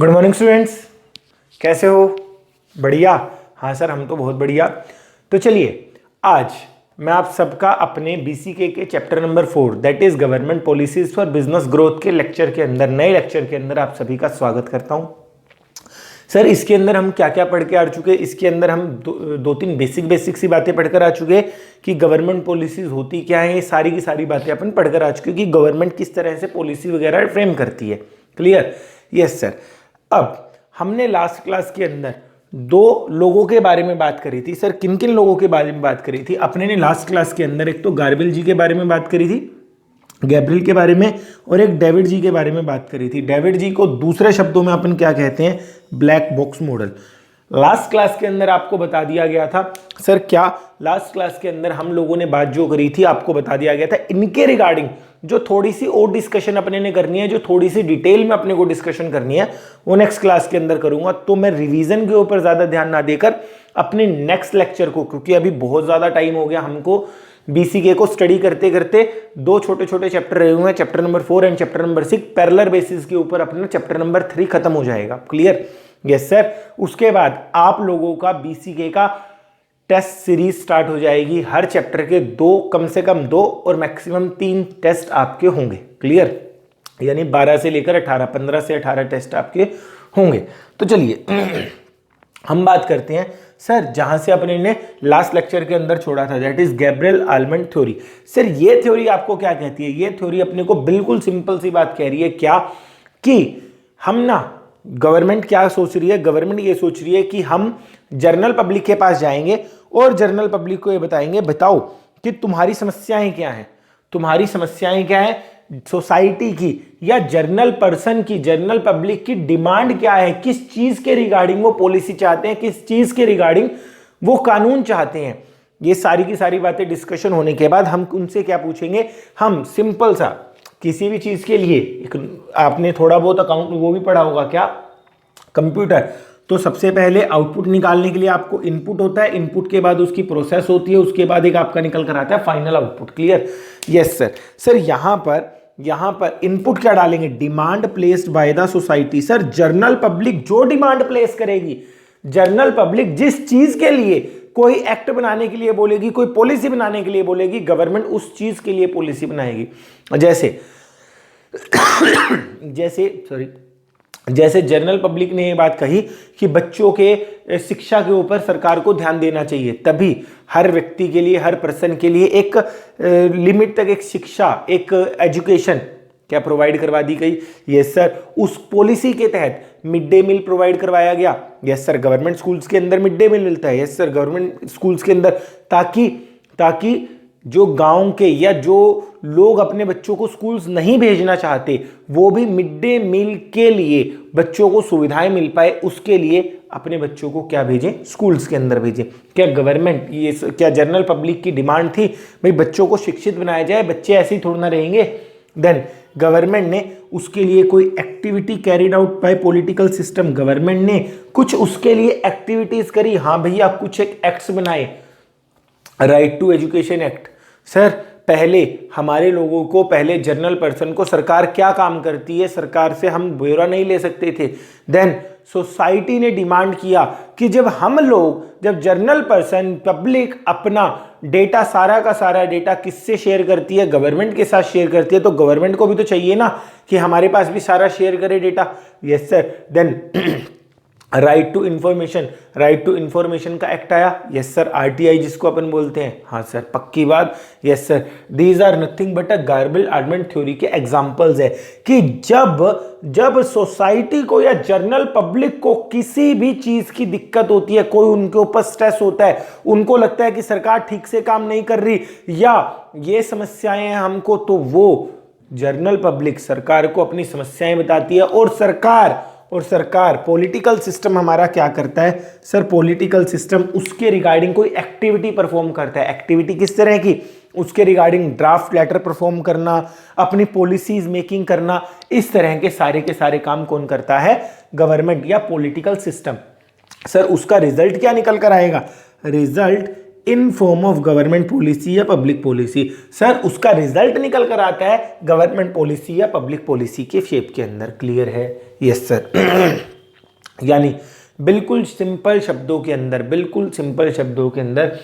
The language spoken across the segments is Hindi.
गुड मॉर्निंग स्टूडेंट्स, कैसे हो? बढ़िया। हाँ सर, हम तो बहुत बढ़िया। तो चलिए, आज मैं आप सबका अपने बीसीके के chapter number 4 that is government policies for business growth के लेक्चर के अंदर, नए लेक्चर के अंदर आप सभी का स्वागत करता हूं। सर, इसके अंदर हम क्या क्या पढ़ के आ चुके? इसके अंदर हम दो तीन बेसिक सी बातें पढ़कर आ चुके कि गवर्नमेंट पॉलिसीज होती क्या है। ये सारी की सारी बातें अपन पढ़कर आ चुके कि गवर्नमेंट किस तरह से पॉलिसी वगैरह फ्रेम करती है। क्लियर? Yes sir. अब हमने लास्ट क्लास के अंदर दो लोगों के बारे में बात करी थी। सर, किन किन लोगों के बारे में बात करी थी? अपने ने लास्ट क्लास के अंदर एक तो गार्बेल जी के बारे में बात करी थी, गैब्रियल के बारे में, और एक डेविड जी के बारे में बात करी थी। डेविड जी को दूसरे शब्दों में अपन क्या कहते हैं? Black box model. Last class के अंदर आपको बता दिया गया था सर, क्या लास्ट क्लास के अंदर हम लोगों ने बात जो करी थी, आपको बता दिया गया था इनके रिगार्डिंग जो थोड़ी सी और डिस्कशन अपने ने करनी है, जो थोड़ी सी डिटेल में अपने को डिस्कशन करनी है, वो नेक्स्ट क्लास के अंदर करूंगा। तो मैं रिवीजन के ऊपर ज्यादा ध्यान ना देकर अपने नेक्स्ट लेक्चर को, क्योंकि अभी बहुत ज्यादा टाइम हो गया हमको बीसीके को स्टडी करते करते, दो छोटे छोटे चैप्टर रहे हुए हैं, chapter number 4 and chapter number 6 parallel basis के ऊपर अपना चैप्टर नंबर 3 खत्म हो जाएगा। क्लियर? Yes sir. उसके बाद आप लोगों का बीसीके का टेस्ट सीरीज स्टार्ट हो जाएगी। हर चैप्टर के कम से कम 2 और मैक्सिमम 3 टेस्ट आपके होंगे। क्लियर? यानी 12 से लेकर 18, 15 से 18 टेस्ट आपके होंगे। तो चलिए हम बात करते हैं सर, जहां से अपने ने लास्ट लेक्चर के अंदर छोड़ा था, that is Gabriel almond theory. Sir, ये थ्योरी आपको क्या कहती है? ये थ्योरी अपने को बिल्कुल सिंपल सी बात कह रही है, क्या कि हम ना, गवर्नमेंट क्या सोच रही है? गवर्नमेंट ये सोच रही है कि हम जनरल पब्लिक के पास जाएंगे और जनरल पब्लिक को ये बताएंगे, बताओ कि तुम्हारी समस्याएं क्या हैं, तुम्हारी समस्याएं क्या है सोसाइटी की या जनरल पर्सन की, जनरल पब्लिक की डिमांड क्या है, किस चीज के रिगार्डिंग वो पॉलिसी चाहते हैं, किस चीज के रिगार्डिंग वो कानून चाहते हैं। ये सारी की सारी बातें डिस्कशन होने के बाद हम उनसे क्या पूछेंगे? हम सिंपल सा किसी भी चीज के लिए, आपने थोड़ा बहुत अकाउंट वो भी पढ़ा होगा क्या, कंप्यूटर, तो सबसे पहले आउटपुट निकालने के लिए आपको इनपुट होता है, इनपुट के बाद उसकी प्रोसेस होती है, उसके बाद एक आपका निकल कर आता है final output. Clear? Yes sir. Sir, यहां पर इनपुट क्या डालेंगे? Demand placed by the society. Sir, general public जो डिमांड प्लेस करेगी, जनरल पब्लिक जिस चीज के लिए कोई एक्ट बनाने के लिए बोलेगी, कोई पॉलिसी बनाने के लिए बोलेगी, गवर्नमेंट उस चीज के लिए पॉलिसी बनाएगी। जैसे जनरल पब्लिक ने ये बात कही कि बच्चों के शिक्षा के ऊपर सरकार को ध्यान देना चाहिए, तभी हर व्यक्ति के लिए, हर पर्सन के लिए एक लिमिट तक एक शिक्षा, एक एजुकेशन क्या प्रोवाइड करवा दी गई। Yes sir. उस पॉलिसी के तहत मिड डे मील प्रोवाइड करवाया गया। Yes sir. गवर्नमेंट स्कूल्स के अंदर मिड डे मील मिलता है। Yes sir. गवर्नमेंट स्कूल्स के अंदर, ताकि जो गांव के या जो लोग अपने बच्चों को स्कूल्स नहीं भेजना चाहते, वो भी मिड डे मील के लिए बच्चों को सुविधाएं मिल पाए, उसके लिए अपने बच्चों को क्या भेजें? स्कूल्स के अंदर भेजें। क्या गवर्नमेंट, ये क्या जनरल पब्लिक की डिमांड थी भाई बच्चों को शिक्षित बनाया जाए, बच्चे ऐसे ही थोड़ा ना रहेंगे? देन गवर्नमेंट ने उसके लिए कोई activity carried out by political system, government ने कुछ उसके लिए एक्टिविटीज करी। हाँ भैया, कुछ एक एक्ट्स बनाए, right to education act. Sir, पहले हमारे लोगों को, पहले जनरल पर्सन को सरकार क्या काम करती है, सरकार से हम ब्यौरा नहीं ले सकते थे। देन सोसाइटी ने डिमांड किया कि जब जनरल पर्सन, पब्लिक अपना डेटा, सारा का सारा डेटा किससे शेयर करती है? गवर्नमेंट के साथ शेयर करती है, तो गवर्नमेंट को भी तो चाहिए ना कि हमारे पास भी सारा शेयर करे data. Yes sir. Then right to information का एक्ट आया। Yes sir. आरटीआई जिसको अपन बोलते हैं। हाँ सर, पक्की बात। Yes sir. These are nothing but a Gabriel Almond theory के एग्जांपल्स है कि जब सोसाइटी को या जनरल पब्लिक को किसी भी चीज की दिक्कत होती है, कोई उनके ऊपर स्ट्रेस होता है, उनको लगता है कि सरकार ठीक से काम नहीं कर रही या ये समस्याएं हैं हमको, तो वो जनरल पब्लिक सरकार को अपनी समस्याएं बताती है, और सरकार पॉलिटिकल सिस्टम हमारा क्या करता है? सर, पॉलिटिकल सिस्टम उसके रिगार्डिंग कोई एक्टिविटी परफॉर्म करता है। एक्टिविटी किस तरह की? उसके रिगार्डिंग ड्राफ्ट लेटर परफॉर्म करना, अपनी पॉलिसीज मेकिंग करना, इस तरह के सारे काम कौन करता है? गवर्नमेंट या पॉलिटिकल सिस्टम। सर, उसका रिजल्ट क्या निकल कर आएगा? Result in form of government policy या पब्लिक पॉलिसी। सर, उसका रिजल्ट निकल कर आता है गवर्नमेंट पॉलिसी या पब्लिक पॉलिसी के शेप के अंदर। क्लियर है? Yes sir. यानी बिल्कुल सिंपल शब्दों के अंदर, बिल्कुल सिंपल शब्दों के अंदर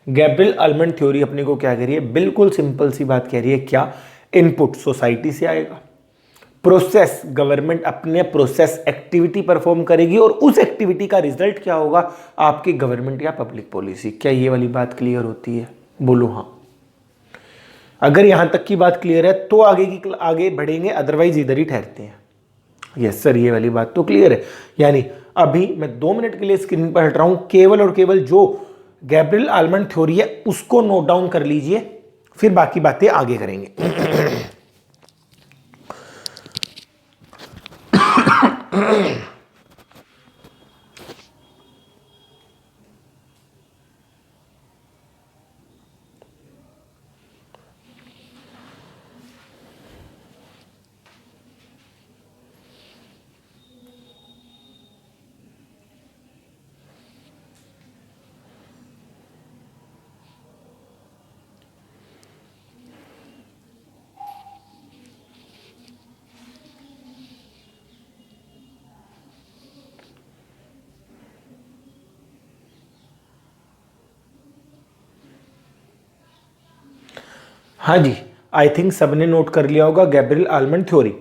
गैब्रियल आलमंड थ्योरी अपने को क्या कह रही है, बिल्कुल सिंपल सी बात कह रही है, क्या इनपुट सोसाइटी से आएगा, प्रोसेस गवर्नमेंट अपने प्रोसेस एक्टिविटी परफॉर्म करेगी और उस एक्टिविटी का रिजल्ट क्या होगा, आपकी गवर्नमेंट या पब्लिक पॉलिसी। क्या ये वाली बात क्लियर होती है? बोलो हाँ। अगर यहां तक की बात क्लियर है तो आगे बढ़ेंगे, अदरवाइज इधर ही ठहरते हैं। यस सर, ये वाली बात तो क्लियर है। यानी अभी मैं 2 मिनट के लिए स्क्रीन पर हट रहा हूं, केवल और केवल जो गैब्रियल आलमंड थ्योरी है उसको नोट डाउन कर लीजिए, फिर बाकी बातें आगे करेंगे। हाँ जी, आई थिंक सबने नोट कर लिया होगा गैब्रियल आलमंड थ्योरी,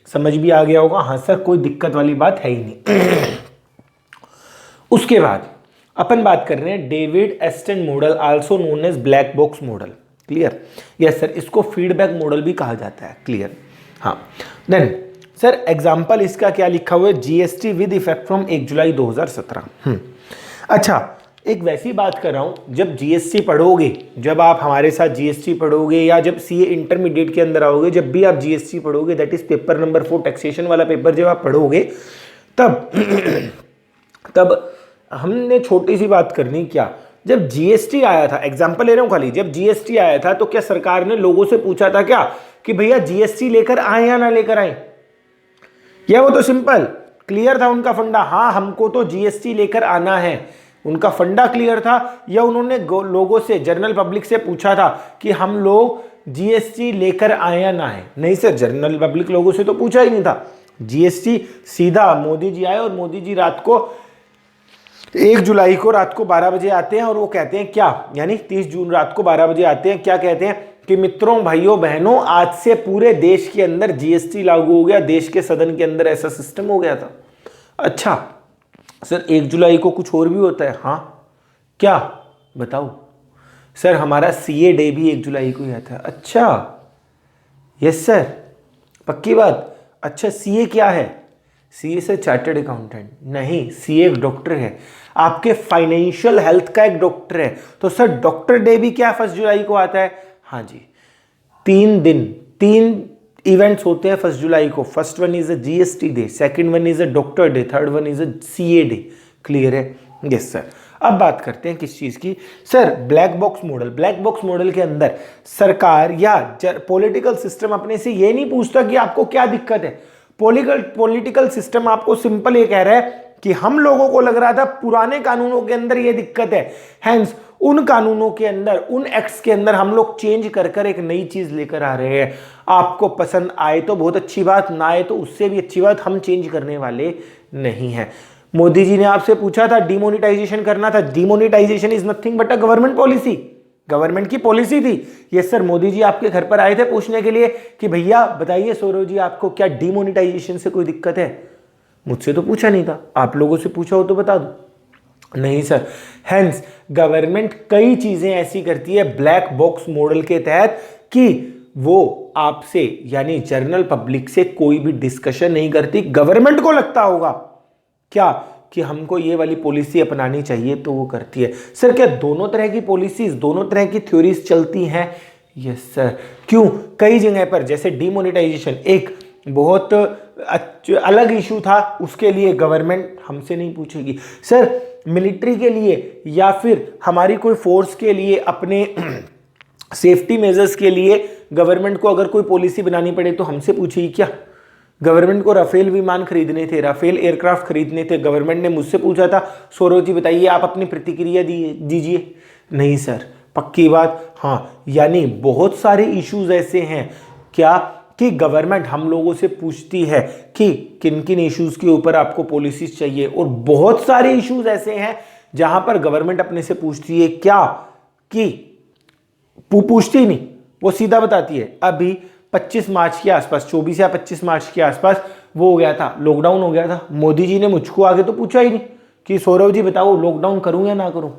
समझ भी आ गया होगा। हाँ सर, कोई दिक्कत वाली बात है ही नहीं। उसके बाद अपन बात कर रहे हैं David Easton model, also known as black box model. Clear? Yes sir, इसको फीडबैक मॉडल भी कहा जाता है। क्लियर? हाँ। देन सर एग्जाम्पल इसका क्या लिखा हुआ है, जीएसटी विद इफेक्ट फ्रॉम 1 जुलाई 2017। अच्छा, एक वैसी बात कर रहा हूं, जब जीएसटी पढ़ोगे, जब आप हमारे साथ जीएसटी पढ़ोगे या जब सीए इंटरमीडिएट के अंदर आओगे, जब भी आप जीएसटी पढ़ोगे, that is paper number 4 taxation वाला पेपर जब आप पढ़ोगे, तब तब हमने छोटी सी बात करनी, क्या जब जीएसटी आया था, एग्जांपल ले रहा हूं खाली, जब जीएसटी आया था तो क्या सरकार ने लोगों से पूछा था क्या कि भैया जीएसटी लेकर आए या ना लेकर आए? या वो तो सिंपल क्लियर था उनका फंडा, हाँ हमको तो जीएसटी लेकर आना है, उनका फंडा क्लियर था? या उन्होंने लोगों से, जनरल पब्लिक से पूछा था कि हम लोग जीएसटी लेकर आए या ना आए? नहीं सर, जनरल पब्लिक लोगों से तो पूछा ही नहीं था। जीएसटी सीधा मोदी जी आए और मोदी जी रात को 1 जुलाई को रात को 12 बजे आते हैं और वो कहते हैं क्या, यानी 30 जून रात को 12 बजे आते हैं, क्या कहते हैं कि मित्रों भाइयों बहनों, आज से पूरे देश के अंदर जीएसटी लागू हो गया। देश के सदन के अंदर ऐसा सिस्टम हो गया था। अच्छा सर, 1 जुलाई को कुछ और भी होता है? हाँ, क्या बताओ? सर हमारा सीए डे भी 1 जुलाई को ही आता है। अच्छा, यस सर, पक्की बात। अच्छा, सीए क्या है? सीए से चार्टर्ड अकाउंटेंट नहीं, सीए एक डॉक्टर है, आपके फाइनेंशियल हेल्थ का एक डॉक्टर है। तो सर डॉक्टर डे भी क्या 1 जुलाई को आता है? हाँ जी, 3 इवेंट्स होते हैं 1 जुलाई को। First one is a GST day, second one is a doctor day, third one is a CA day. Clear है? Yes sir. अब बात करते हैं किस चीज की, sir black box model. Black box model के अंदर सरकार या पॉलिटिकल सिस्टम अपने से ये नहीं पूछता कि आपको क्या दिक्कत है। पॉलिटिकल सिस्टम आपको सिंपल ये कह रहा है कि हम लोगों को लग रहा था पुराने कानूनों के अंदर ये दिक्कत है, हैंस उन कानूनों के अंदर, उन एक्ट्स के अंदर हम लोग चेंज कर कर एक नई चीज लेकर आ रहे हैं। आपको पसंद आए तो बहुत अच्छी बात, ना आए तो उससे भी अच्छी बात, हम चेंज करने वाले नहीं हैं। मोदी जी ने आपसे पूछा था डिमोनिटाइजेशन करना था, demonetisation is nothing but a government policy, government की पॉलिसी थी। यस सर, मोदी जी आपके घर पर आए थे पूछने के लिए कि भैया बताइए सौरव जी, आपको क्या डिमोनिटाइजेशन से कोई दिक्कत है? मुझसे तो पूछा नहीं था, आप लोगों से पूछा हो तो बता दो। नहीं सर, हेंस गवर्नमेंट कई चीजें ऐसी करती है ब्लैक बॉक्स मॉडल के तहत कि वो आपसे यानी जनरल पब्लिक से कोई भी डिस्कशन नहीं करती। गवर्नमेंट को लगता होगा क्या कि हमको ये वाली पॉलिसी अपनानी चाहिए तो वो करती है। सर क्या दोनों तरह की पॉलिसीज, दोनों तरह की थ्योरीज चलती हैं? Yes sir. क्यों? कई जगह पर जैसे डिमोनेटाइजेशन एक बहुत अलग इशू था, उसके लिए गवर्नमेंट हमसे नहीं पूछेगी। सर मिलिट्री के लिए या फिर हमारी कोई फोर्स के लिए, अपने सेफ्टी मेजर्स के लिए गवर्नमेंट को अगर कोई पॉलिसी बनानी पड़े तो हमसे पूछेगी क्या? गवर्नमेंट को राफेल विमान खरीदने थे, राफेल एयरक्राफ्ट खरीदने थे, गवर्नमेंट ने मुझसे पूछा था सौरव जी बताइए आप अपनी प्रतिक्रिया दीजिए। नहीं सर, पक्की बात। हाँ, यानी बहुत सारे इश्यूज ऐसे हैं क्या कि गवर्नमेंट हम लोगों से पूछती है कि किन किन इश्यूज के ऊपर आपको पॉलिसीज चाहिए, और बहुत सारे इश्यूज ऐसे हैं जहां पर गवर्नमेंट अपने से पूछती है क्या, कि पूछती नहीं, वो सीधा बताती है। अभी 25 मार्च के आसपास, 24 या 25 मार्च के आसपास वो हो गया था, लॉकडाउन हो गया था। मोदी जी ने मुझको आगे तो पूछा ही नहीं कि सौरभ जी बताओ लॉकडाउन करूं या ना करूं।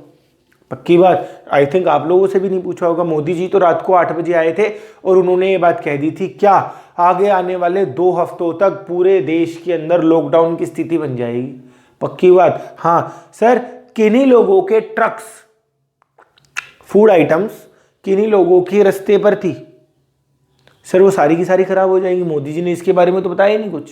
पक्की बात, आई थिंक आप लोगों से भी नहीं पूछा होगा। मोदी जी तो रात को 8 बजे आए थे और उन्होंने ये बात कह दी थी, क्या आगे आने वाले 2 हफ्तों तक पूरे देश के अंदर लॉकडाउन की स्थिति बन जाएगी। पक्की बात। हाँ सर, किन्हीं लोगों के ट्रक्स, फूड आइटम्स किन्हीं लोगों की रस्ते पर थी सर, वो सारी की सारी खराब हो जाएगी। मोदी जी ने इसके बारे में तो बताया ही नहीं कुछ।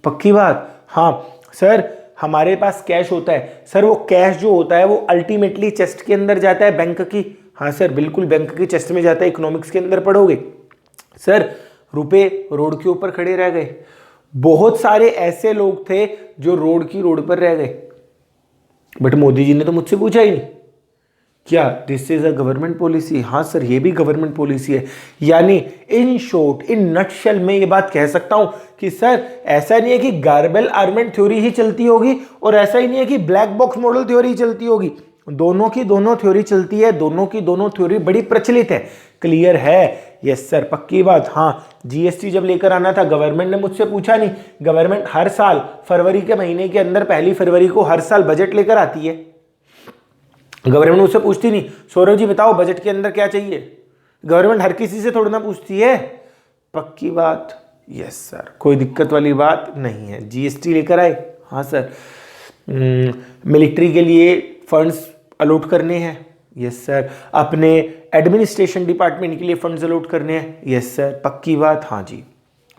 पक्की बात। हाँ सर, हमारे पास कैश होता है सर, वो कैश जो होता है वो अल्टीमेटली चेस्ट के अंदर जाता है बैंक की। हाँ सर बिल्कुल, बैंक की चेस्ट में जाता है। इकोनॉमिक्स के अंदर पढ़ोगे सर, रुपए रोड के ऊपर खड़े रह गए। बहुत सारे ऐसे लोग थे जो रोड पर रह गए, बट मोदी जी ने तो मुझसे पूछा ही नहीं क्या this is a government policy. हाँ सर, ये भी गवर्नमेंट पॉलिसी है। यानी इन शॉर्ट, इन नटशेल में ये बात कह सकता हूं कि सर ऐसा नहीं है कि गार्बेल आर्मेंट थ्योरी ही चलती होगी, और ऐसा ही नहीं है कि ब्लैक बॉक्स मॉडल थ्योरी चलती होगी। दोनों की दोनों थ्योरी चलती है, दोनों की दोनों थ्योरी बड़ी प्रचलित है। क्लियर है? यस सर, पक्की बात। हाँ, जीएसटी जब लेकर आना था, गवर्नमेंट ने मुझसे पूछा नहीं। गवर्नमेंट हर साल फरवरी के महीने के अंदर, 1 फरवरी को हर साल बजट लेकर आती है। गवर्नमेंट मुझसे पूछती नहीं सौरभ जी बताओ बजट के अंदर क्या चाहिए। गवर्नमेंट हर किसी से थोड़ा ना पूछती है। पक्की बात। यस सर, कोई दिक्कत वाली बात नहीं है। जीएसटी लेकर आए, हाँ सर। मिलिट्री के लिए फंड्स अलॉट करने हैं, यस सर। अपने एडमिनिस्ट्रेशन डिपार्टमेंट के लिए फंड्स अलॉट करने हैं, यस सर। पक्की बात, हाँ जी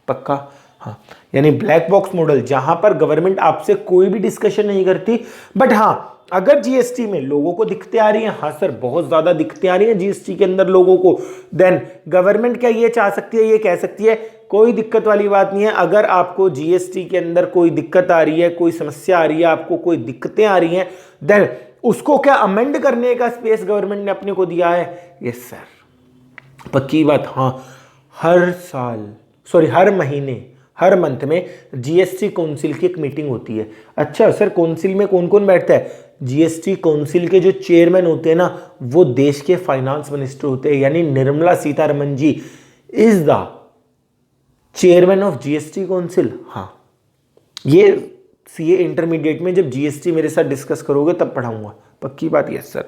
पक्का। हाँ, यानी ब्लैक बॉक्स मॉडल, जहां पर गवर्नमेंट आपसे कोई भी डिस्कशन नहीं करती। बट हाँ, अगर जीएसटी में लोगों को दिक्कतें आ रही हैं, हाँ सर बहुत ज्यादा दिक्कतें आ रही हैं जीएसटी के अंदर लोगों को, देन गवर्नमेंट क्या ये चाह सकती है, ये कह सकती है कोई दिक्कत वाली बात नहीं है। अगर आपको जीएसटी के अंदर कोई दिक्कत आ रही है, कोई समस्या आ रही है, आपको कोई दिक्कतें आ रही हैं, देन उसको क्या अमेंड करने का स्पेस गवर्नमेंट ने अपने को दिया है। यस सर, पक्की बात। हाँ, हर महीने, हर मंथ में जीएसटी काउंसिल की एक मीटिंग होती है। अच्छा सर, काउंसिल में कौन कौन बैठता है? जीएसटी काउंसिल के जो चेयरमैन होते हैं ना, वो देश के फाइनेंस मिनिस्टर होते हैं, यानी Nirmala Sitharaman ji is the chairman of GST council. हाँ, ये सीए इंटरमीडिएट में जब जीएसटी मेरे साथ डिस्कस करोगे तब पढ़ाऊंगा। पक्की बात। Yes sir.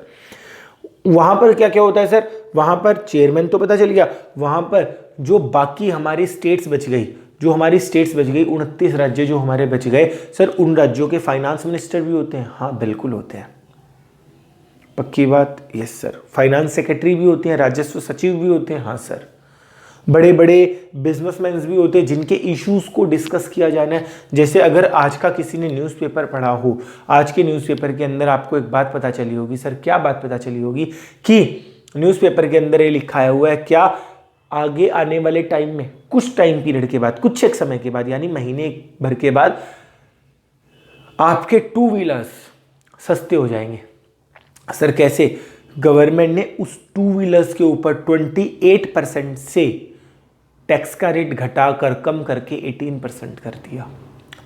वहां पर क्या क्या होता है सर? वहां पर चेयरमैन तो पता चल गया, वहां पर जो बाकी हमारी स्टेट्स बच गई, 29 राज्य जो हमारे बच गए सर, उन राज्यों के फाइनेंस मिनिस्टर भी होते हैं। हाँ बिल्कुल होते हैं। पक्की बात। Yes sir. फाइनेंस सेक्रेटरी भी होते हैं, राजस्व सचिव भी होते हैं। हाँ सर। बड़े बड़े बिजनेसमैन भी होते हैं जिनके इश्यूज को डिस्कस किया जाना है। जैसे अगर आज का किसी ने न्यूज़पेपर पढ़ा हो, आज के न्यूज़पेपर के अंदर आपको एक बात पता चली होगी। सर क्या बात पता चली होगी? कि न्यूज़पेपर के अंदर ये लिखा हुआ है, क्या आगे आने वाले टाइम में, कुछ टाइम पीरियड के बाद, कुछ एक समय के बाद, यानी महीने भर के बाद, आपके 2 व्हीलर्स सस्ते हो जाएंगे। सर कैसे? गवर्नमेंट ने उस 2 व्हीलर्स के ऊपर 28% से टैक्स का रेट घटाकर कम करके 18% कर दिया।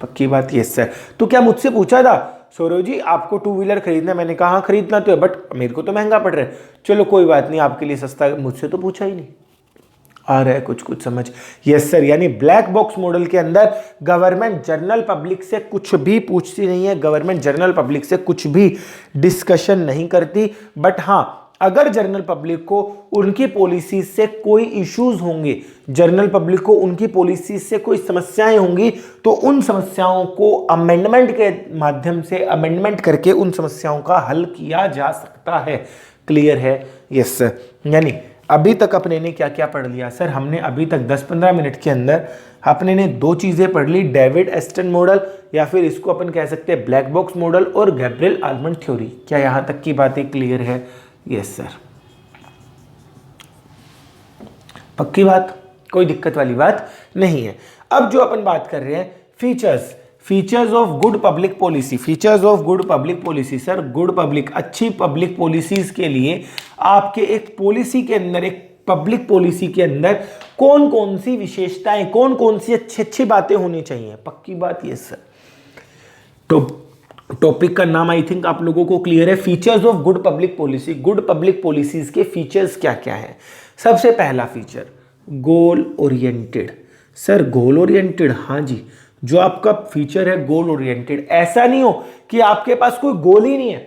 पक्की बात। Yes sir. तो क्या मुझसे पूछा था सौरभ जी आपको 2 व्हीलर खरीदना है? मैंने कहा हाँ खरीदना तो है, बट मेरे को तो महंगा पड़ रहा है। चलो कोई बात नहीं, आपके लिए सस्ता। मुझसे तो पूछा ही नहीं। आ रहा है कुछ समझ? Yes sir. यानी ब्लैक बॉक्स मॉडल के अंदर गवर्नमेंट जनरल पब्लिक से कुछ भी पूछती नहीं है, गवर्नमेंट जनरल पब्लिक से कुछ भी डिस्कशन नहीं करती। बट हाँ, अगर जनरल पब्लिक को उनकी पॉलिसी से कोई इश्यूज होंगे, जनरल पब्लिक को उनकी पॉलिसी से कोई समस्याएं होंगी, तो उन समस्याओं को अमेंडमेंट के माध्यम से अमेंडमेंट करके उन समस्याओं का हल किया जा सकता है। क्लियर है? Yes sir. यानी अभी तक अपने ने क्या क्या पढ़ लिया सर? हमने अभी तक 10-15 मिनट के अंदर अपने ने 2 चीजें पढ़ ली, डेविड एस्टन मॉडल, या फिर इसको अपन कह सकते हैं ब्लैक बॉक्स मॉडल, और गैब्रियल आलमंड थ्योरी। क्या यहां तक की बातें क्लियर है? Yes sir. पक्की बात, कोई दिक्कत वाली बात नहीं है। अब जो अपन बात कर रहे हैं features of good public policy. Features of good public policy sir, good public, अच्छी पब्लिक पॉलिसीज के लिए आपके एक पॉलिसी के अंदर एक पब्लिक पॉलिसी के अंदर कौन कौन सी विशेषताएं, कौन कौन सी अच्छी अच्छी बातें होनी चाहिए। पक्की बात ये सर। तो टॉपिक का नाम आई थिंक आप लोगों को क्लियर है, features of good public policy. Good public policies के फीचर्स क्या क्या है। सबसे पहला feature goal oriented. Sir goal oriented, हाँ जी, जो आपका फीचर है गोल ओरिएंटेड। ऐसा नहीं हो कि आपके पास कोई गोल ही नहीं है,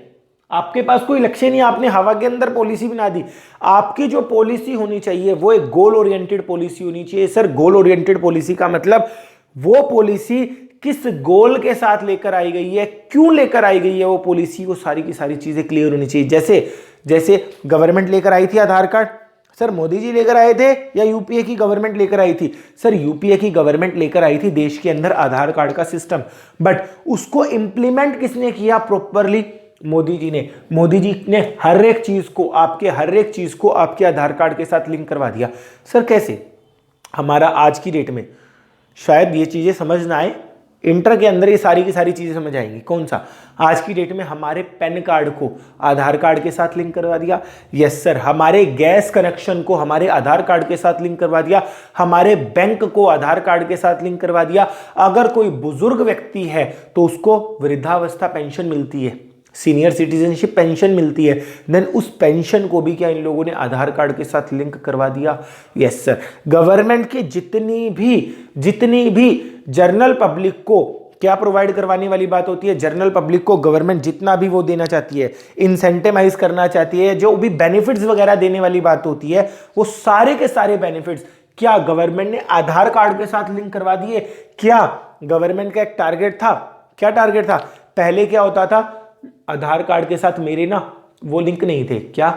आपके पास कोई लक्ष्य नहीं, आपने हवा के अंदर पॉलिसी बना दी। आपकी जो पॉलिसी होनी चाहिए वो एक गोल ओरिएंटेड पॉलिसी होनी चाहिए। सर गोल ओरिएंटेड पॉलिसी का मतलब वो पॉलिसी किस गोल के साथ लेकर आई गई है, क्यों लेकर आई गई है वो पॉलिसी, वो सारी की सारी चीजें क्लियर होनी चाहिए। जैसे गवर्नमेंट लेकर आई थी आधार कार्ड, सर मोदी जी लेकर आए थे या यूपीए की गवर्नमेंट लेकर आई थी? सर यूपीए की गवर्नमेंट लेकर आई थी देश के अंदर आधार कार्ड का सिस्टम, बट उसको इंप्लीमेंट किसने किया प्रॉपरली? मोदी जी ने। मोदी जी ने हर एक चीज को आपके आधार कार्ड के साथ लिंक करवा दिया। सर कैसे? हमारा आज की डेट में शायद ये चीजें समझ ना आए, इंटर के अंदर ये सारी की सारी चीजें समझ आएंगी। कौन सा? आज की डेट में हमारे पैन कार्ड को आधार कार्ड के साथ लिंक करवा दिया। Yes sir. हमारे गैस कनेक्शन को हमारे आधार कार्ड के साथ लिंक करवा दिया। हमारे बैंक को आधार कार्ड के साथ लिंक करवा दिया। अगर कोई बुजुर्ग व्यक्ति है तो उसको वृद्धावस्था पेंशन मिलती है, सीनियर सिटीजनशिप पेंशन मिलती है, देन उस पेंशन को भी क्या इन लोगों ने आधार कार्ड के साथ लिंक करवा दिया। Yes sir. गवर्नमेंट की जितनी भी जनरल पब्लिक को क्या प्रोवाइड करवाने वाली बात होती है, जनरल पब्लिक को गवर्नमेंट जितना भी वो देना चाहती है, इंसेंटिवाइज करना चाहती है, जो भी बेनिफिट्स वगैरह देने वाली बात होती है, वो सारे के सारे बेनिफिट्स क्या गवर्नमेंट ने आधार कार्ड के साथ लिंक करवा दिए? क्या गवर्नमेंट का एक टारगेट था? क्या टारगेट था? पहले क्या होता था, आधार कार्ड के साथ मेरे ना वो लिंक नहीं थे, क्या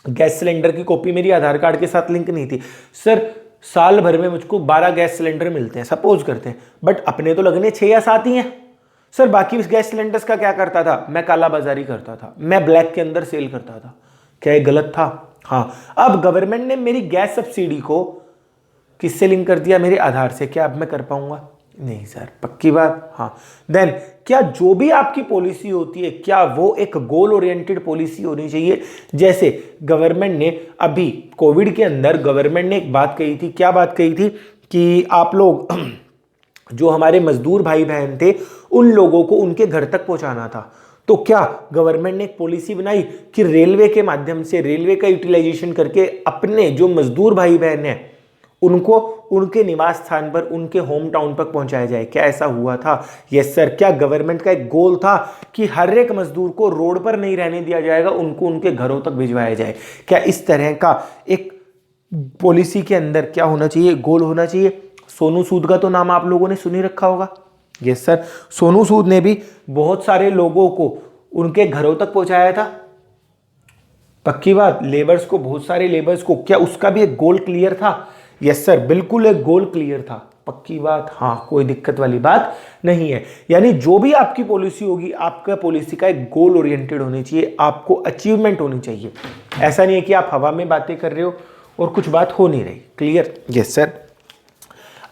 गैस सिलेंडर की कॉपी मेरी आधार कार्ड के साथ लिंक नहीं थी। सर साल भर में मुझको 12 गैस सिलेंडर मिलते हैं, सपोज करते हैं, बट अपने तो लगने 6 या 7 ही हैं। सर बाकी गैस सिलेंडर्स का क्या करता था? मैं काला बाजारी करता था, मैं ब्लैक के अंदर सेल करता था। क्या ये गलत था? हाँ। अब गवर्नमेंट ने मेरी गैस सब्सिडी को किससे लिंक कर दिया? मेरे आधार से। क्या अब मैं कर पाऊंगा? नहीं सर। पक्की बात? हाँ। देन क्या जो भी आपकी पॉलिसी होती है क्या वो एक गोल ओरिएंटेड पॉलिसी होनी चाहिए? जैसे गवर्नमेंट ने अभी कोविड के अंदर गवर्नमेंट ने एक बात कही थी। क्या बात कही थी? कि आप लोग जो हमारे मजदूर भाई बहन थे उन लोगों को उनके घर तक पहुंचाना था। तो क्या गवर्नमेंट ने एक पॉलिसी बनाई कि रेलवे के माध्यम से, रेलवे का यूटिलाइजेशन करके अपने जो मजदूर भाई बहन हैं उनको उनके निवास स्थान पर, उनके होम टाउन पर पहुंचाया जाए। क्या ऐसा हुआ था? Yes sir. क्या गवर्नमेंट का एक गोल था कि हर एक मजदूर को रोड पर नहीं रहने दिया जाएगा, उनको उनके घरों तक भिजवाया जाए? क्या इस तरह का एक पॉलिसी के अंदर क्या होना चाहिए, गोल होना चाहिए? सोनू सूद का तो नाम आप लोगों ने सुन ही रखा होगा। Yes sir. सोनू सूद ने भी बहुत सारे लोगों को उनके घरों तक पहुंचाया था। पक्की बात? लेबर्स को, बहुत सारे लेबर्स को, क्या उसका भी एक गोल क्लियर था? Yes sir. बिल्कुल एक गोल क्लियर था। पक्की बात? हाँ, कोई दिक्कत वाली बात नहीं है। यानी जो भी आपकी पॉलिसी होगी, आपका पॉलिसी का एक गोल ओरिएंटेड होनी चाहिए, आपको अचीवमेंट होनी चाहिए। ऐसा नहीं है कि आप हवा में बातें कर रहे हो और कुछ बात हो नहीं रही। क्लियर? Yes sir.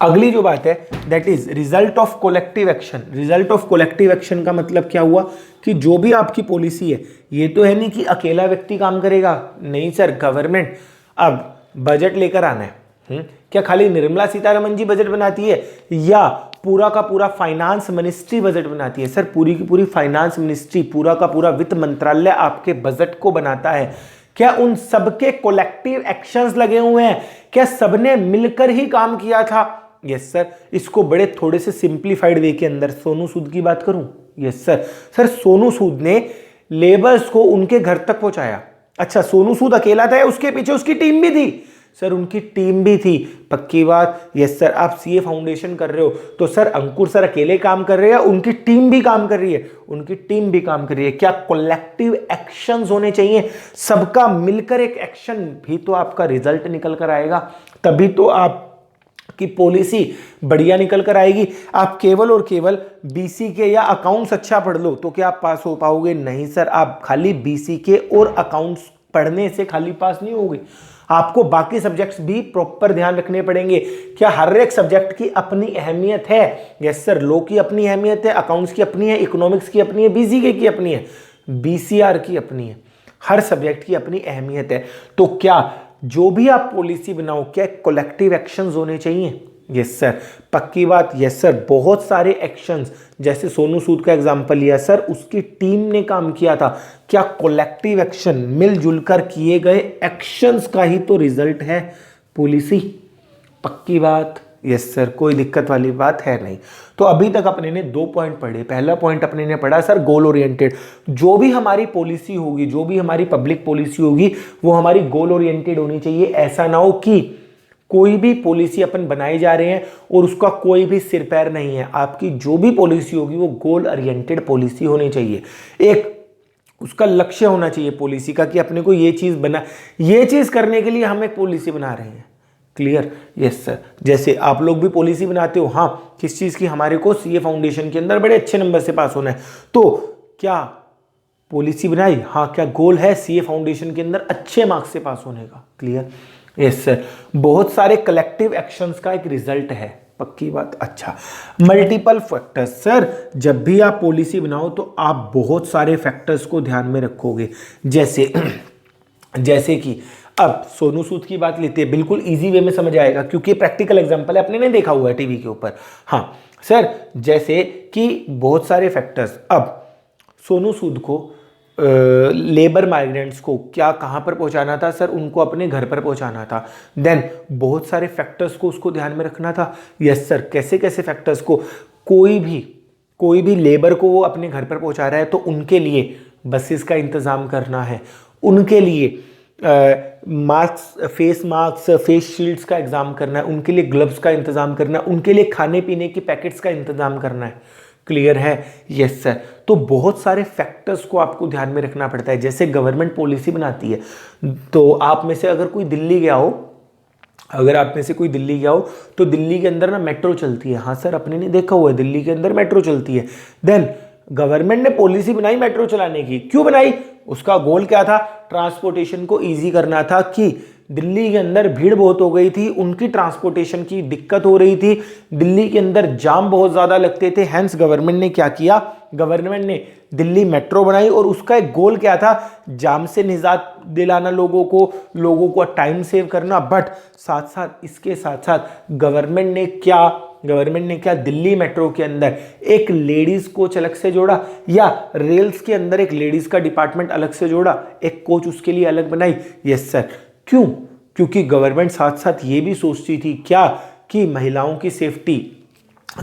अगली जो बात है that is result of collective action. Result of collective action का मतलब क्या हुआ कि जो भी आपकी पॉलिसी है, ये तो है नहीं कि अकेला व्यक्ति काम करेगा। नहीं सर। गवर्नमेंट अब बजट लेकर आना है, क्या खाली निर्मला सीतारमण जी बजट बनाती है या पूरा का पूरा फाइनेंस मिनिस्ट्री बजट बनाती है? सर पूरी की पूरी फाइनेंस मिनिस्ट्री, पूरा का पूरा वित्त मंत्रालय आपके बजट को बनाता है। क्या उन सबके कोलेक्टिव एक्शंस लगे हुए हैं? क्या सबने मिलकर ही काम किया था? Yes sir. इसको बड़े थोड़े से सिंप्लीफाइड वे के अंदर सोनू सूद की बात करूं? Yes sir. Sir Sonu Sood ने लेबर्स को उनके घर तक पहुंचाया। अच्छा, सोनू सूद अकेला था या उसके पीछे उसकी टीम भी थी? सर उनकी टीम भी थी। पक्की बात? Yes sir. आप सीए फाउंडेशन कर रहे हो तो सर अंकुर सर अकेले काम कर रहे हैं, उनकी टीम भी काम कर रही है? उनकी टीम भी काम कर रही है। क्या कलेक्टिव एक्शंस होने चाहिए? सबका मिलकर एक एक्शन भी तो आपका रिजल्ट निकल कर आएगा, तभी तो आप की पॉलिसी बढ़िया निकल कर आएगी। आप केवल और केवल बीसीके या अकाउंट्स अच्छा पढ़ लो तो क्या आप पास हो पाओगे? नहीं सर। आप खाली बीसीके और अकाउंट्स पढ़ने से खाली पास नहीं होगे, आपको बाकी सब्जेक्ट्स भी प्रॉपर ध्यान रखने पड़ेंगे। क्या हर एक सब्जेक्ट की अपनी अहमियत है? Yes sir. लॉ की अपनी अहमियत है, अकाउंट्स की अपनी है, इकोनॉमिक्स की अपनी है, बीसीके की अपनी है, बीसीआर की अपनी है। हर सब्जेक्ट की अपनी अहमियत है। तो क्या जो भी आप पॉलिसी बनाओ क्या कलेक्टिव एक्शंस होने चाहिए? यस सर, पक्की बात। यस सर, बहुत सारे एक्शंस, जैसे सोनू सूद का एग्जांपल लिया सर, उसकी टीम ने काम किया था। क्या कलेक्टिव एक्शन, मिलजुल कर किए गए एक्शंस का ही तो रिजल्ट है पॉलिसी। पक्की बात। यस सर, कोई दिक्कत वाली बात है नहीं। तो अभी तक अपने ने 2 पॉइंट पढ़े। पहला पॉइंट अपने ने पढ़ा सर गोल ओरिएंटेड। जो भी हमारी पॉलिसी होगी, जो भी हमारी पब्लिक पॉलिसी होगी, वो हमारी गोल ओरिएंटेड होनी चाहिए। ऐसा ना हो कि कोई भी पॉलिसी अपन बनाए जा रहे हैं और उसका कोई भी सिर पैर नहीं है। आपकी जो भी पॉलिसी होगी वो गोल ओरिएंटेड पॉलिसी होनी चाहिए। एक उसका लक्ष्य होना चाहिए पॉलिसी का कि अपने को ये चीज करने के लिए हम एक पॉलिसी बना रहे हैं। क्लियर? Yes sir. जैसे आप लोग भी पॉलिसी बनाते हो, हाँ, किस चीज की, हमारे को सीए फाउंडेशन के अंदर बड़े अच्छे नंबर से पास होना है, तो क्या पॉलिसी बनाई? हाँ, क्या गोल है सीए फाउंडेशन के अंदर अच्छे मार्क्स से पास होने का? क्लियर? Yes sir. बहुत सारे कलेक्टिव एक्शंस का एक रिजल्ट है। पक्की बात। अच्छा, मल्टीपल फैक्टर्स सर, जब भी आप पॉलिसी बनाओ तो आप बहुत सारे फैक्टर्स को ध्यान में रखोगे। जैसे कि अब सोनू सूद की बात लेते हैं, बिल्कुल इजी वे में समझ आएगा क्योंकि प्रैक्टिकल एग्जांपल है, आपने नहीं देखा हुआ है टीवी के ऊपर। हाँ सर, जैसे कि बहुत सारे फैक्टर्स, अब सोनू सूद को लेबर माइग्रेंट्स को क्या कहाँ पर पहुँचाना था सर? उनको अपने घर पर पहुँचाना था। देन बहुत सारे फैक्टर्स को उसको ध्यान में रखना था। यस सर, कैसे कैसे फैक्टर्स को? कोई भी लेबर को वो अपने घर पर पहुँचा रहा है तो उनके लिए बसेस का इंतज़ाम करना है, उनके लिए mask, face mask, face shields का एग्जाम करना है, उनके लिए ग्लव्स का इंतजाम करना है, उनके लिए खाने पीने के पैकेट्स का इंतजाम करना है। क्लियर है? Yes sir. तो बहुत सारे फैक्टर्स को आपको ध्यान में रखना पड़ता है। जैसे गवर्नमेंट पॉलिसी बनाती है, तो आप में से अगर कोई दिल्ली गया हो, तो दिल्ली के अंदर ना मेट्रो चलती है। हाँ सर, अपने ने देखा हुआ है, दिल्ली के अंदर मेट्रो चलती है। देन गवर्नमेंट ने पॉलिसी बनाई मेट्रो चलाने की। क्यों बनाई? उसका गोल क्या था? ट्रांसपोर्टेशन को इजी करना था कि दिल्ली के अंदर भीड़ बहुत हो गई थी, उनकी ट्रांसपोर्टेशन की दिक्कत हो रही थी, दिल्ली के अंदर जाम बहुत ज़्यादा लगते थे। हैंस गवर्नमेंट ने क्या किया? गवर्नमेंट ने दिल्ली मेट्रो बनाई और उसका एक गोल क्या था? जाम से निजात दिलाना, लोगों को टाइम सेव करना। बट इसके साथ साथ गवर्नमेंट ने क्या दिल्ली मेट्रो के अंदर एक लेडीज कोच अलग से जोड़ा, या रेल्स के अंदर एक लेडीज का डिपार्टमेंट अलग से जोड़ा, एक कोच उसके लिए अलग बनाई। Yes sir. क्यों? क्योंकि गवर्नमेंट साथ साथ ये भी सोचती थी क्या कि महिलाओं की सेफ्टी,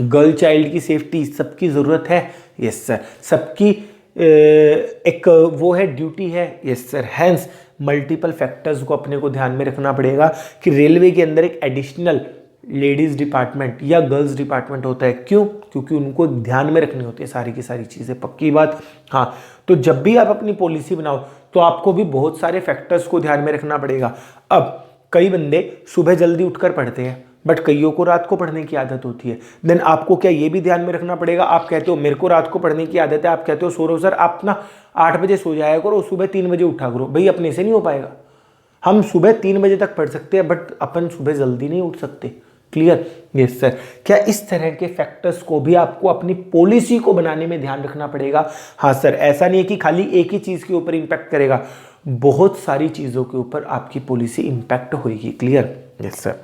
गर्ल चाइल्ड की सेफ्टी सबकी ज़रूरत है। यस सर, सबकी एक वो है, ड्यूटी है। Yes sir. Hence multiple factors को अपने को ध्यान में रखना पड़ेगा कि रेलवे के अंदर एक एडिशनल लेडीज़ डिपार्टमेंट या गर्ल्स डिपार्टमेंट होता है। क्यों? क्योंकि उनको ध्यान में रखनी होती है सारी की सारी चीज़ें। पक्की बात। हाँ, तो जब भी आप अपनी पॉलिसी बनाओ तो आपको भी बहुत सारे फैक्टर्स को ध्यान में रखना पड़ेगा। अब कई बंदे सुबह जल्दी उठकर पढ़ते हैं, बट कईयों को रात को पढ़ने की आदत होती है। देन आपको क्या ये भी ध्यान में रखना पड़ेगा? आप कहते हो मेरे को रात को पढ़ने की आदत है, आप कहते हो सौरव सर आप ना 8 बजे सो जाया करो, सुबह 3 बजे उठा करो। भाई अपने से नहीं हो पाएगा। हम सुबह 3 बजे तक पढ़ सकते हैं, बट अपन सुबह जल्दी नहीं उठ सकते। क्लियर? Yes sir. क्या इस तरह के फैक्टर्स को भी आपको अपनी पॉलिसी को बनाने में ध्यान रखना पड़ेगा? हाँ सर, ऐसा नहीं है कि खाली एक ही चीज के ऊपर इंपैक्ट करेगा, बहुत सारी चीजों के ऊपर आपकी पॉलिसी इंपैक्ट होगी। क्लियर? Yes sir.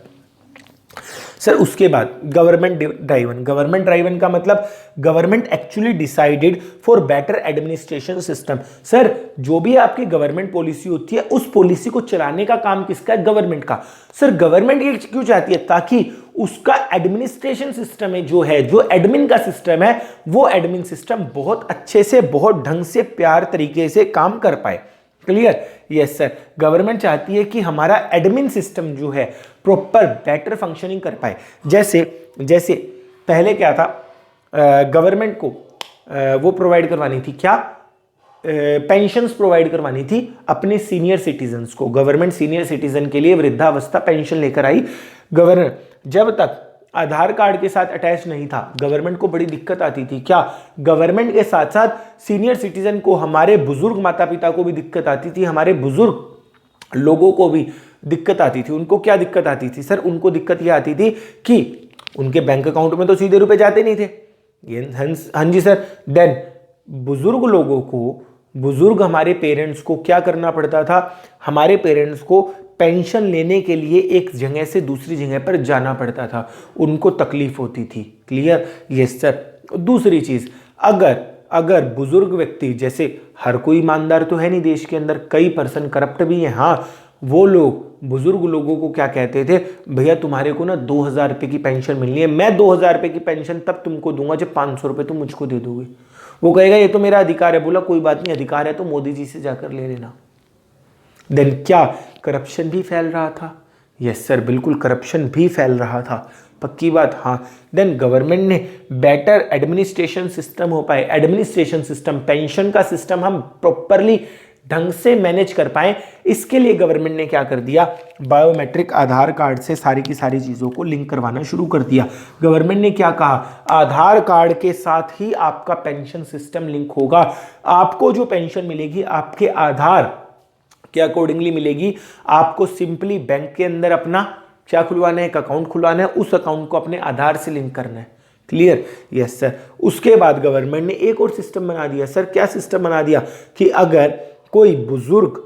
सर उसके बाद गवर्नमेंट ड्राइवन का मतलब government actually decided for better administration system. Sir जो भी आपकी गवर्नमेंट पॉलिसी होती है उस पॉलिसी को चलाने का काम किसका है? गवर्नमेंट का। सर गवर्नमेंट ये क्यों चाहती है? ताकि उसका एडमिनिस्ट्रेशन सिस्टम है, जो एडमिन का सिस्टम है, वो एडमिन सिस्टम बहुत अच्छे से, बहुत ढंग से, प्यार तरीके से काम कर पाए। क्लियर? Yes sir. गवर्नमेंट चाहती है कि हमारा एडमिन सिस्टम जो है प्रॉपर बेटर फंक्शनिंग कर पाए। जैसे पहले क्या था, गवर्नमेंट को वो प्रोवाइड करवानी थी, क्या पेंशन्स प्रोवाइड करवानी थी अपने सीनियर सिटीजन्स को। गवर्नमेंट सीनियर सिटीजन के लिए वृद्धावस्था पेंशन लेकर आई। गवर्नर जब तक आधार कार्ड के साथ अटैच नहीं था, गवर्नमेंट को बड़ी दिक्कत आती थी। क्या गवर्नमेंट के साथ साथ सीनियर सिटीजन को, हमारे बुजुर्ग माता पिता को भी दिक्कत आती थी, हमारे बुजुर्ग लोगों को भी दिक्कत आती थी। उनको क्या दिक्कत आती थी? सर उनको दिक्कत यह आती थी कि उनके बैंक अकाउंट में तो सीधे रुपए जाते नहीं थे। हाँ जी सर। देन बुजुर्ग लोगों को, बुजुर्ग हमारे पेरेंट्स को क्या करना पड़ता था? हमारे पेरेंट्स को पेंशन लेने के लिए एक जगह से दूसरी जगह पर जाना पड़ता था, उनको तकलीफ होती थी। क्लियर? Yes sir. दूसरी चीज, अगर बुजुर्ग व्यक्ति, जैसे हर कोई ईमानदार तो है नहीं देश के अंदर, कई पर्सन करप्ट भी हैं, हाँ, वो लोग बुजुर्ग लोगों को क्या कहते थे, भैया तुम्हारे को ना 2,000 रुपये की पेंशन मिलनी है, मैं 2,000 रुपये की पेंशन तब तुमको दूंगा जब 500 रुपये तुम मुझको दे दोगे। वो कहेगा ये तो मेरा अधिकार है। बोला कोई बात नहीं, अधिकार है तो मोदी जी से जाकर ले लेना। देन क्या करप्शन भी फैल रहा था? यस सर, बिल्कुल करप्शन भी फैल रहा था, पक्की बात। हाँ, देन गवर्नमेंट ने बेटर एडमिनिस्ट्रेशन सिस्टम हो पाए, एडमिनिस्ट्रेशन सिस्टम, पेंशन का सिस्टम हम प्रॉपरली ढंग से मैनेज कर पाए, इसके लिए गवर्नमेंट ने क्या कर दिया, बायोमेट्रिक आधार कार्ड से सारी की सारी चीज़ों को लिंक करवाना शुरू कर दिया। गवर्नमेंट ने क्या कहा, आधार कार्ड के साथ ही आपका पेंशन सिस्टम लिंक होगा, आपको जो पेंशन मिलेगी आपके आधार के अकॉर्डिंगली मिलेगी। आपको सिंपली बैंक के अंदर अपना क्या खुलवाना है, एक अकाउंट खुलवाना है, उस अकाउंट को अपने आधार से लिंक करना है। क्लियर? Yes sir. उसके बाद गवर्नमेंट ने एक और सिस्टम बना दिया। सर क्या सिस्टम बना दिया कि अगर कोई बुजुर्ग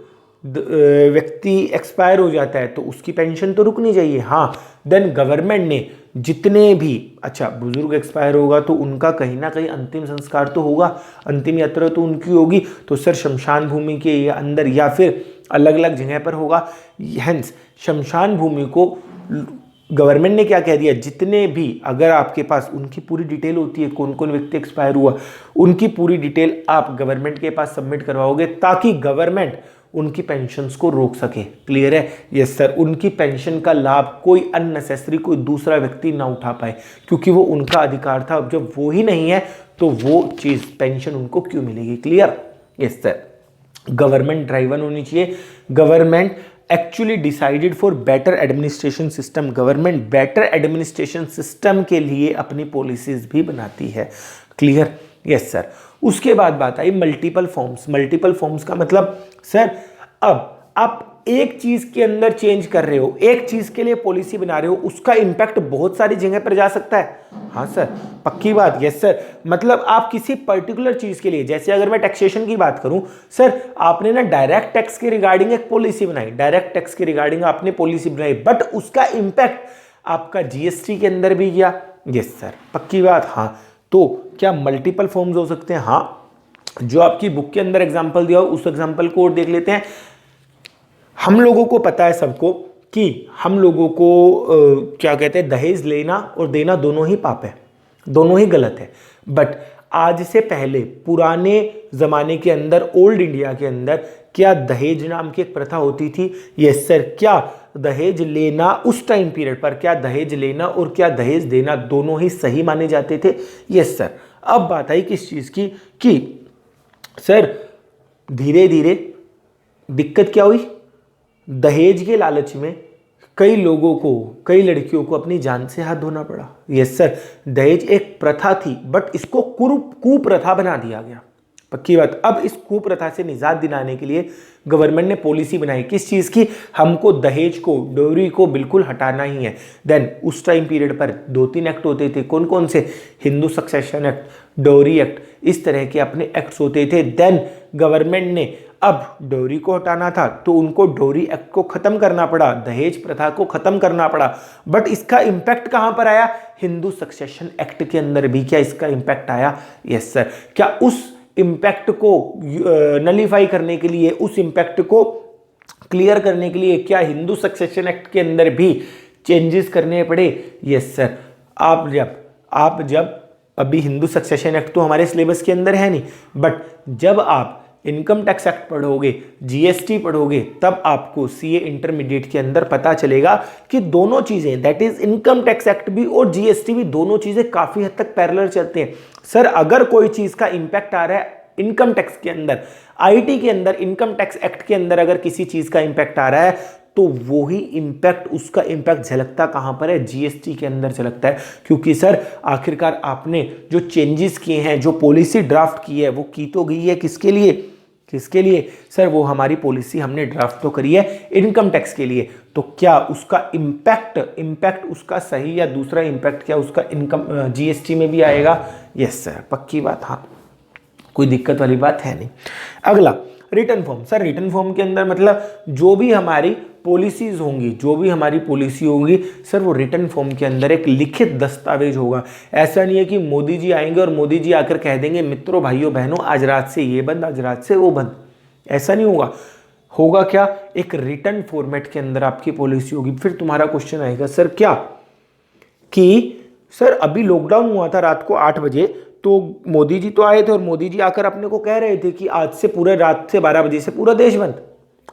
व्यक्ति एक्सपायर हो जाता है तो उसकी पेंशन तो रुकनी चाहिए। हाँ, देन गवर्नमेंट ने जितने भी, अच्छा बुजुर्ग एक्सपायर होगा तो उनका कहीं ना कहीं अंतिम संस्कार तो होगा, अंतिम यात्रा तो उनकी होगी, तो सर शमशान भूमि के अंदर या फिर अलग अलग जगह पर होगा। हेंस शमशान भूमि को गवर्नमेंट ने क्या कह दिया, जितने भी अगर आपके पास उनकी पूरी डिटेल होती है, कौन कौन व्यक्ति एक्सपायर हुआ, उनकी पूरी डिटेल आप गवर्नमेंट के पास सबमिट करवाओगे ताकि गवर्नमेंट उनकी पेंशन्स को रोक सके। क्लियर है? Yes sir. उनकी पेंशन का लाभ कोई अननेसेसरी कोई दूसरा व्यक्ति ना उठा पाए, क्योंकि वो उनका अधिकार था। अब जब वो ही नहीं है तो वो चीज पेंशन उनको क्यों मिलेगी? Clear? Yes sir. Government driven होनी चाहिए। Government actually decided for better administration system. Government better administration system के लिए अपनी पॉलिसीज भी बनाती है। क्लियर? Yes sir. उसके बाद बात आई मल्टीपल फॉर्म्स। मल्टीपल फॉर्म्स का मतलब सर, अब आप एक चीज के अंदर चेंज कर रहे हो, एक चीज के लिए पॉलिसी बना रहे हो, उसका इंपैक्ट बहुत सारी जगह पर जा सकता है। हाँ सर, पक्की बात। Yes sir. मतलब आप किसी पर्टिकुलर चीज के लिए, जैसे अगर मैं टैक्सेशन की बात करूं, सर आपने ना डायरेक्ट टैक्स के रिगार्डिंग एक पॉलिसी बनाई, डायरेक्ट टैक्स के रिगार्डिंग आपने पॉलिसी बनाई, बट उसका इंपैक्ट आपका जीएसटी के अंदर भी गया। यस सर, पक्की बात। हाँ, तो क्या मल्टीपल फॉर्म्स हो सकते हैं? हाँ, जो आपकी बुक के अंदर एग्जाम्पल दिया हो उस एग्जाम्पल को और देख लेते हैं। हम लोगों को पता है सबको कि हम लोगों को क्या कहते हैं, दहेज लेना और देना दोनों ही पाप है, दोनों ही गलत है। बट आज से पहले पुराने जमाने के अंदर, ओल्ड इंडिया के अंदर, क्या दहेज नाम की एक प्रथा होती थी? Yes sir. क्या दहेज लेना उस टाइम पीरियड पर, क्या दहेज लेना और क्या दहेज देना दोनों ही सही माने जाते थे? Yes sir. अब बात आई किस चीज की कि सर धीरे धीरे दिक्कत क्या हुई, दहेज के लालच में कई लोगों को, कई लड़कियों को अपनी जान से हाथ धोना पड़ा। Yes sir. दहेज एक प्रथा थी बट इसको कुप्रथा बना दिया गया, पक्की बात। अब इस कुप्रथा से निजात दिलाने के लिए गवर्नमेंट ने पॉलिसी बनाई, किस चीज की, हमको दहेज को, डोरी को बिल्कुल हटाना ही है। देन उस टाइम पीरियड पर 2-3 एक्ट होते थे, कौन कौन से, हिंदू सक्सेशन एक्ट, डोरी एक्ट, इस तरह के अपने एक्ट्स होते थे। देन गवर्नमेंट ने अब डोरी को हटाना था तो उनको डोरी एक्ट को खत्म करना पड़ा, दहेज प्रथा को खत्म करना पड़ा। बट इसका इंपैक्ट कहां पर आया, हिंदू सक्सेशन एक्ट के अंदर भी क्या इसका इंपैक्ट आया? Yes sir. क्या उस इंपैक्ट को नलीफाई करने के लिए, उस इंपैक्ट को क्लियर करने के लिए क्या हिंदू सक्सेशन एक्ट के अंदर भी चेंजेस करने पड़े? Yes sir. आप जब अभी हिंदू सक्सेशन एक्ट तो हमारे सिलेबस के अंदर है नहीं, बट जब आप इनकम टैक्स एक्ट पढ़ोगे, जीएसटी पढ़ोगे, तब आपको सीए इंटरमीडिएट के अंदर पता चलेगा कि दोनों चीजें, that is income tax act भी और जीएसटी भी, दोनों चीजें काफी हद तक पैरेलल चलते हैं। सर अगर कोई चीज का इंपैक्ट आ रहा है इनकम टैक्स के अंदर, आईटी के अंदर, इनकम टैक्स एक्ट के अंदर अगर किसी चीज का इंपैक्ट आ रहा है तो वो ही इंपैक्ट, उसका इंपैक्ट झलकता कहां पर है, जीएसटी के अंदर झलकता है। क्योंकि सर आखिरकार आपने जो चेंजेस किए हैं, जो पॉलिसी ड्राफ्ट की है, वो की तो गई है किसके लिए, किसके लिए सर, वो हमारी पॉलिसी हमने ड्राफ्ट तो करी है इनकम टैक्स के लिए। तो क्या उसका इंपैक्ट उसका सही या दूसरा इंपैक्ट क्या उसका इनकम जीएसटी में भी आएगा? यस सर, पक्की बात। हाँ, कोई दिक्कत वाली बात है नहीं। अगला return form. Sir return form के अंदर मतलब जो भी हमारी पॉलिसीज होंगी, जो भी हमारी पॉलिसी होगी सर वो रिटन फॉर्म के अंदर एक लिखित दस्तावेज होगा। ऐसा नहीं है कि मोदी जी आएंगे और मोदी जी आकर कह देंगे मित्रों भाइयों बहनों आज रात से ये बंद, आज रात से वो बंद, ऐसा नहीं होगा। होगा क्या, एक रिटन फॉर्मेट के अंदर आपकी पॉलिसी होगी। फिर तुम्हारा क्वेश्चन आएगा सर क्या, कि सर अभी लॉकडाउन हुआ था रात को 8 बजे, तो मोदी जी तो आए थे और मोदी जी आकर अपने को कह रहे थे कि आज से पूरे रात से 12 बजे से पूरा देश बंद,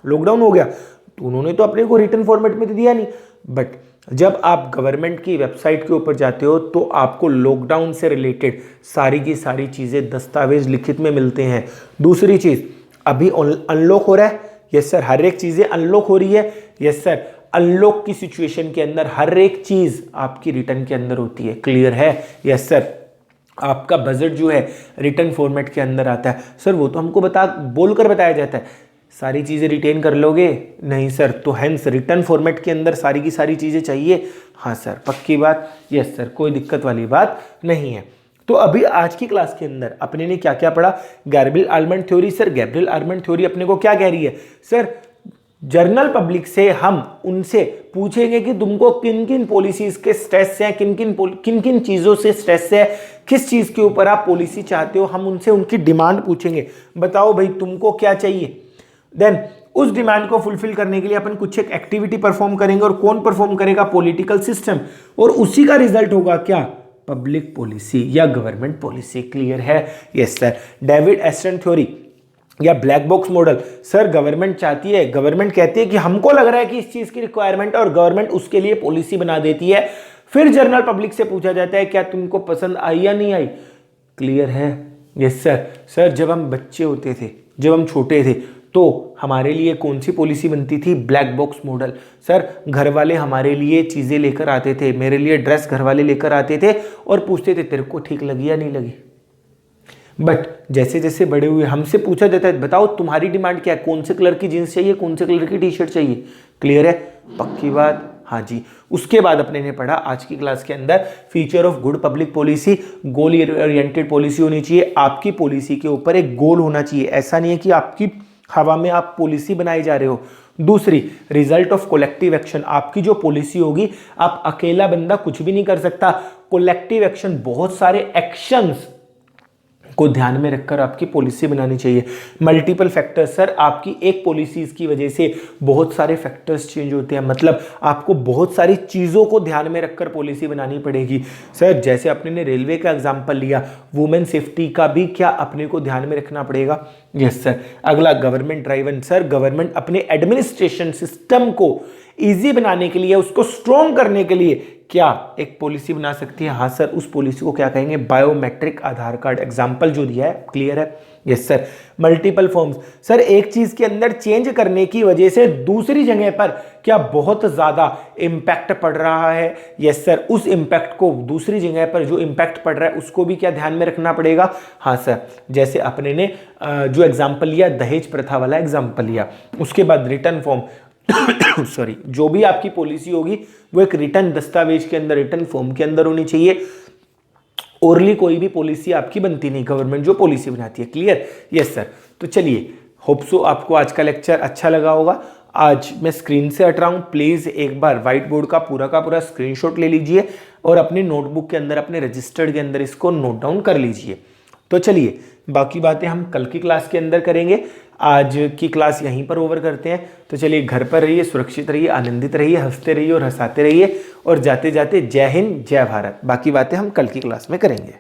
लॉकडाउन हो गया, तो उन्होंने तो अपने को रिटन फॉर्मेट में तो दिया नहीं। बट जब आप गवर्नमेंट की वेबसाइट के ऊपर जाते हो तो आपको लॉकडाउन से रिलेटेड सारी की सारी चीज़ें दस्तावेज लिखित में मिलते हैं। दूसरी चीज़, अभी अनलॉक हो रहा है, यस सर, हर एक चीज़ें अनलॉक हो रही है, यस सर, अनलॉक की सिचुएशन के अंदर हर एक चीज़ आपकी रिटर्न के अंदर होती है, क्लियर है, यस सर। आपका बजट जो है रिटर्न फॉर्मेट के अंदर आता है, सर वो तो हमको बोलकर बताया जाता है, सारी चीज़ें रिटेन कर लोगे, नहीं सर, तो हेंस रिटर्न फॉर्मेट के अंदर सारी की सारी चीज़ें चाहिए, हाँ सर, पक्की बात, यस सर, कोई दिक्कत वाली बात नहीं है। तो अभी आज की क्लास के अंदर अपने ने क्या क्या पढ़ा, Gabriel almond theory. Sir Gabriel almond theory अपने को क्या कह रही है, सर जनरल पब्लिक से हम उनसे पूछेंगे कि तुमको किन किन पॉलिसीज के स्ट्रेस है, किन किन चीज़ों से स्ट्रेस है, किस चीज़ के ऊपर आप पॉलिसी चाहते हो, हम उनसे उनकी डिमांड पूछेंगे, बताओ भाई तुमको क्या चाहिए। देन उस डिमांड को फुलफिल करने के लिए अपन कुछ एक एक्टिविटी परफॉर्म करेंगे, और कौन परफॉर्म करेगा, पॉलिटिकल सिस्टम, और उसी का रिजल्ट होगा क्या, पब्लिक पॉलिसी या गवर्नमेंट पॉलिसी, क्लियर है, yes sir. David Easton theory या black box model, sir government चाहती है, गवर्नमेंट कहती है कि हमको लग रहा है कि इस चीज की रिक्वायरमेंट है, और गवर्नमेंट उसके लिए पॉलिसी बना देती है, फिर जनरल पब्लिक से पूछा जाता है क्या तुमको पसंद आई या नहीं आई, क्लियर है, यस सर। सर जब हम बच्चे होते थे, जब हम छोटे थे, तो हमारे लिए कौन सी पॉलिसी बनती थी, ब्लैक बॉक्स मॉडल। सर घर वाले हमारे लिए चीज़ें लेकर आते थे, मेरे लिए ड्रेस घर वाले लेकर आते थे और पूछते थे तेरे को ठीक लगी या नहीं लगी। बट जैसे जैसे बड़े हुए हमसे पूछा जाता है बताओ तुम्हारी डिमांड क्या है, कौन से कलर की जीन्स चाहिए, कौन से कलर की टी शर्ट चाहिए, क्लियर है, पक्की बात, हाँ जी। उसके बाद अपने ने पढ़ा आज की क्लास के अंदर feature of good public policy, goal oriented policy होनी चाहिए, आपकी पॉलिसी के ऊपर एक गोल होना चाहिए, ऐसा नहीं है कि आपकी हवा में आप पॉलिसी बनाई जा रहे हो। दूसरी, रिजल्ट ऑफ कलेक्टिव एक्शन, आपकी जो पॉलिसी होगी, आप अकेला बंदा कुछ भी नहीं कर सकता, कलेक्टिव एक्शन, बहुत सारे एक्शंस को ध्यान में रखकर आपकी पॉलिसी बनानी चाहिए। मल्टीपल फैक्टर्स, सर आपकी एक पॉलिसी की वजह से बहुत सारे फैक्टर्स चेंज होते हैं, मतलब आपको बहुत सारी चीज़ों को ध्यान में रखकर पॉलिसी बनानी पड़ेगी। सर जैसे अपने ने रेलवे का एग्जांपल लिया, वुमेन सेफ्टी का भी क्या अपने को ध्यान में रखना पड़ेगा, यस सर। अगला गवर्नमेंट ड्राइवन, सर गवर्नमेंट अपने एडमिनिस्ट्रेशन सिस्टम को ईजी बनाने के लिए, उसको स्ट्रॉन्ग करने के लिए क्या एक पॉलिसी बना सकती है, हाँ सर, उस पॉलिसी को क्या कहेंगे, बायोमेट्रिक आधार कार्ड, एग्जाम्पल जो दिया है, क्लियर है, yes sir. Multiple forms, sir एक चीज के अंदर चेंज करने की वजह से दूसरी जगह पर क्या बहुत ज्यादा इंपैक्ट पड़ रहा है, यस सर, उस इंपैक्ट को, दूसरी जगह पर जो इंपैक्ट पड़ रहा है उसको भी क्या ध्यान में रखना पड़ेगा, हाँ सर। जैसे अपने ने जो एग्जाम्पल लिया, दहेज प्रथा वाला एग्जाम्पल लिया, उसके बाद रिटर्न फॉर्म सॉरी, जो भी आपकी पॉलिसी होगी वो एक रिटर्न दस्तावेज के अंदर, रिटर्न फॉर्म के अंदर होनी चाहिए। ओरली कोई भी पॉलिसी आपकी बनती नहीं, गवर्नमेंट जो पॉलिसी बनाती है, क्लियर, यस सर। तो चलिए, होप सो आपको आज का लेक्चर अच्छा लगा होगा। आज मैं स्क्रीन से हट रहा हूँ, प्लीज़ एक बार व्हाइट बोर्ड का पूरा स्क्रीनशॉट ले लीजिए और अपनी नोटबुक के अंदर, अपने रजिस्टर्ड के अंदर इसको नोट डाउन कर लीजिए। तो चलिए, बाकी बातें हम कल की क्लास के अंदर करेंगे, आज की क्लास यहीं पर ओवर करते हैं। तो चलिए, घर पर रहिए, सुरक्षित रहिए, आनंदित रहिए, हंसते रहिए और हंसाते रहिए, और जाते जाते जय हिंद, जय भारत। बाकी बातें हम कल की क्लास में करेंगे।